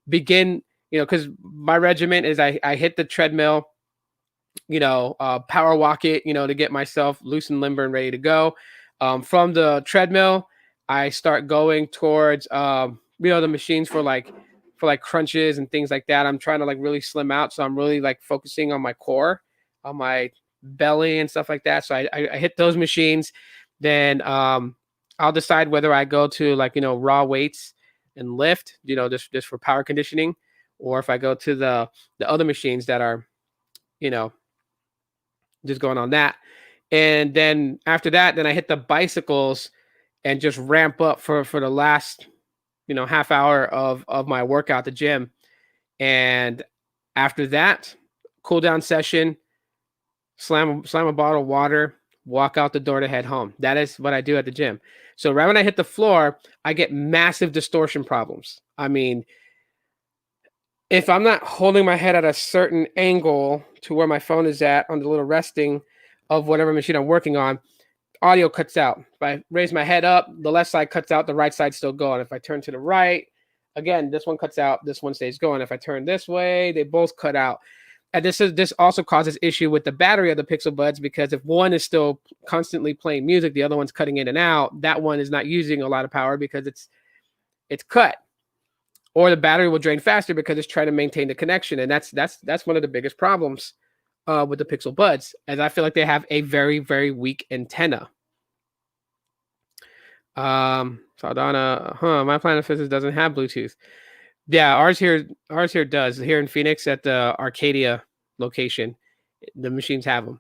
Speaker 1: begin, because my regimen is I hit the treadmill, power walk it, to get myself loose and limber and ready to go. From the treadmill, I start going towards, the machines for like crunches and things like that. I'm trying to like really slim out. So I'm really like focusing on my core, on my belly and stuff like that. So I hit those machines. Then I'll decide whether I go to raw weights and lift, just for power conditioning, or if I go to the other machines that are, you know, just going on that. And then after that, then I hit the bicycles and just ramp up for the last, half hour of my workout at the gym. And after that, cool down session, slam a bottle of water, walk out the door to head home. That is what I do at the gym. So right when I hit the floor, I get massive distortion problems. I mean, if I'm not holding my head at a certain angle to where my phone is at on the little resting of whatever machine I'm working on, audio cuts out. If I raise my head up, the left side cuts out, the right side's still going. If I turn to the right, again, this one cuts out, this one stays going. If I turn this way, they both cut out. And this also causes issue with the battery of the Pixel Buds, because if one is still constantly playing music, the other one's cutting in and out. That one is not using a lot of power because it's cut. Or the battery will drain faster because it's trying to maintain the connection. And that's one of the biggest problems with the Pixel Buds, as I feel like they have a very, very weak antenna. Saldana, my Planet Fitness doesn't have Bluetooth. Yeah, ours here does. Here in Phoenix at the Arcadia location, the machines have them.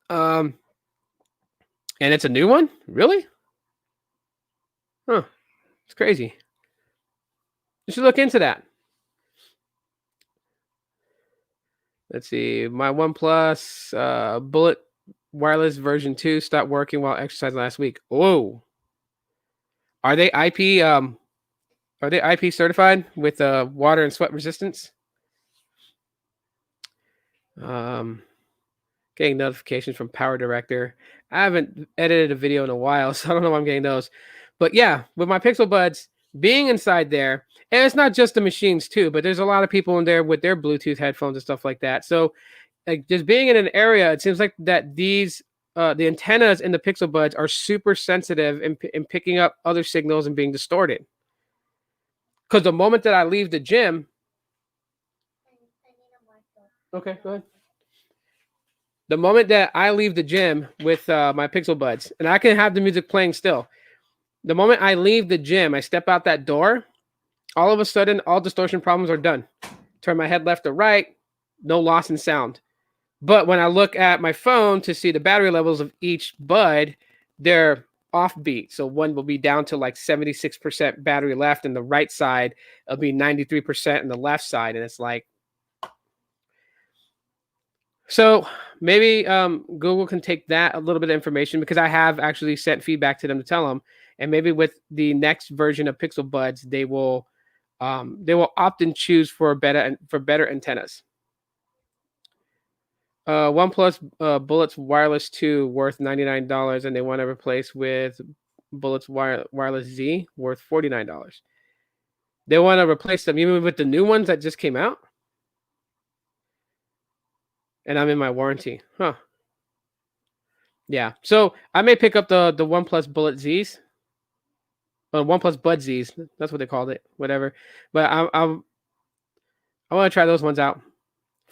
Speaker 1: And it's a new one? Really? Huh. It's crazy. You should look into that. Let's see. My OnePlus Bullet Wireless version 2 stopped working while exercising last week. Whoa. Are they IP certified with water and sweat resistance? Getting notifications from Power Director. I haven't edited a video in a while, so I don't know why I'm getting those. But yeah, with my Pixel Buds being inside there, and it's not just the machines too, but there's a lot of people in there with their Bluetooth headphones and stuff like that. So like just being in an area, it seems like that these the antennas in the Pixel Buds are super sensitive in picking up other signals and being distorted. Because the moment that I leave the gym, okay, go ahead. The moment that I leave the gym with my Pixel Buds, and I can have the music playing still. The moment I leave the gym, I step out that door, all of a sudden, all distortion problems are done. Turn my head left or right, no loss in sound. But when I look at my phone to see the battery levels of each bud, they're offbeat. So one will be down to like 76% battery left, and the right side will be 93% in the left side. And it's like, so maybe Google can take that a little bit of information, because I have actually sent feedback to them to tell them, and maybe with the next version of Pixel Buds, they will opt and choose for better antennas. OnePlus Bullets Wireless 2 worth $99, and they want to replace with Bullets Wireless Z worth $49. They want to replace them even with the new ones that just came out. And I'm in my warranty. Huh. Yeah. So I may pick up the OnePlus Bullet Zs. OnePlus Bud Zs. That's what they called it. Whatever. But I want to try those ones out.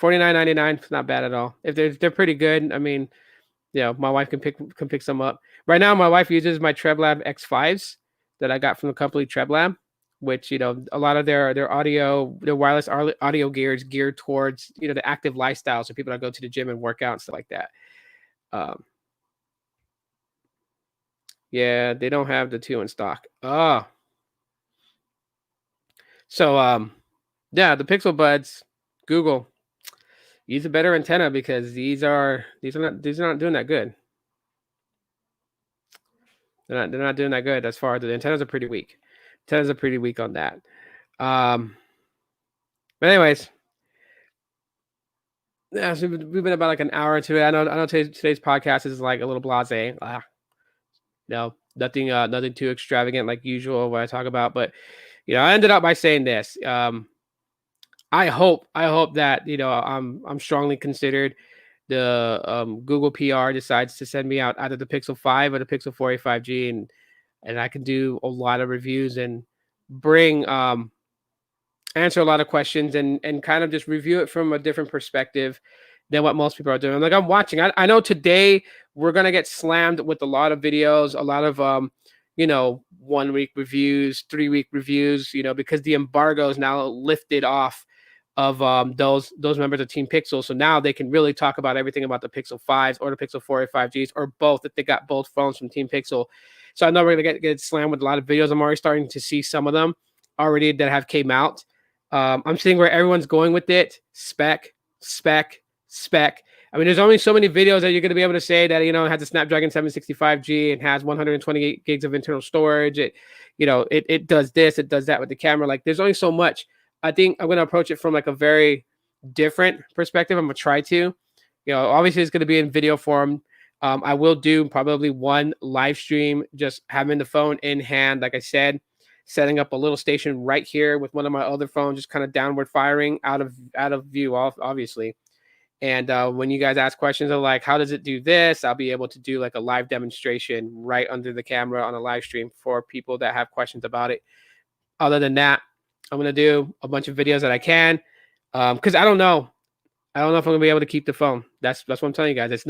Speaker 1: $49.99. It's not bad at all. If they're pretty good. I mean, my wife can pick some up. Right now, my wife uses my TrebLab X5s that I got from the company TrebLab, which a lot of their audio, their wireless audio gear is geared towards the active lifestyle, so people that go to the gym and work out and stuff like that. Yeah, they don't have the 2 in stock. Oh, so yeah, the Pixel Buds, Google, use a better antenna, because these are not doing that good. They're not doing that good as far as the antennas are pretty weak. Antennas are pretty weak on that. But anyways, yeah, so we've been about like an hour into it. I know today's podcast is like a little blasé. No, nothing too extravagant like usual what I talk about. But I ended up by saying this. I hope that I'm strongly considered. The Google PR decides to send me out either the Pixel 5 or the Pixel 4a 5G, and I can do a lot of reviews and bring answer a lot of questions and kind of just review it from a different perspective than what most people are doing. I'm watching. I know today we're gonna get slammed with a lot of videos, a lot of 1 week reviews, 3 week reviews, because the embargo is now lifted off of those members of Team Pixel. So now they can really talk about everything about the Pixel 5s or the Pixel 4a 5Gs or both if they got both phones from Team Pixel. So I know we're gonna get slammed with a lot of videos. I'm already starting to see some of them already that have came out. I'm seeing where everyone's going with it. Spec, spec, spec. I mean, there's only so many videos that you're going to be able to say that, it has a Snapdragon 765G and has 128 gigs of internal storage. It does this, it does that with the camera. Like, there's only so much. I think I'm going to approach it from like a very different perspective. I'm going to try to, obviously it's going to be in video form. I will do probably one live stream, just having the phone in hand, like I said, setting up a little station right here with one of my other phones, just kind of downward firing out of view, obviously. And when you guys ask questions of like, how does it do this? I'll be able to do like a live demonstration right under the camera on a live stream for people that have questions about it. Other than that, I'm going to do a bunch of videos that I can. Because I don't know if I'm going to be able to keep the phone. That's what I'm telling you guys.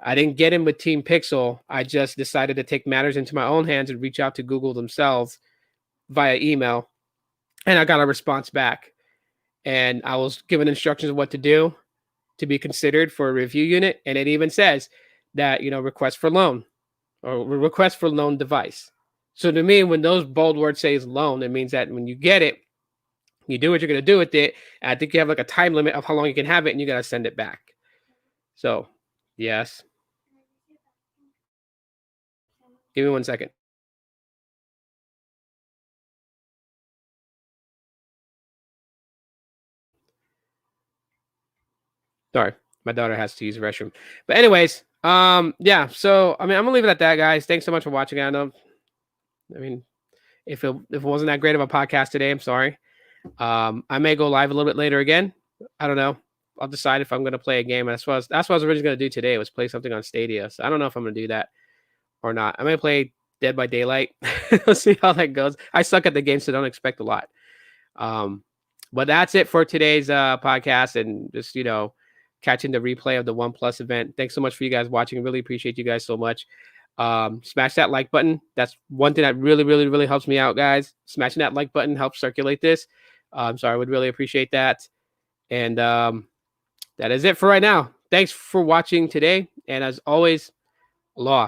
Speaker 1: I didn't get in with Team Pixel. I just decided to take matters into my own hands and reach out to Google themselves via email. And I got a response back. And I was given instructions of what to do to be considered for a review unit. And it even says that, request for loan or request for loan device. So to me, when those bold words says loan, it means that when you get it, you do what you're going to do with it. And I think you have like a time limit of how long you can have it and you got to send it back. So, yes. Give me 1 second. Sorry, my daughter has to use the restroom. But anyways, yeah. So I mean, I'm gonna leave it at that, guys. Thanks so much for watching. I mean, if it wasn't that great of a podcast today, I'm sorry. I may go live a little bit later again. I don't know. I'll decide if I'm gonna play a game. That's what I was originally gonna do today. Was play something on Stadia. So I don't know if I'm gonna do that or not. I may play Dead by Daylight. Let's see how that goes. I suck at the game, so don't expect a lot. But that's it for today's podcast, and just catching the replay of the OnePlus event. Thanks so much for you guys watching. Really appreciate you guys so much. Smash that like button. That's one thing that really, really, really helps me out, guys. Smashing that like button helps circulate this. So I would really appreciate that. And that is it for right now. Thanks for watching today. And as always, aloha.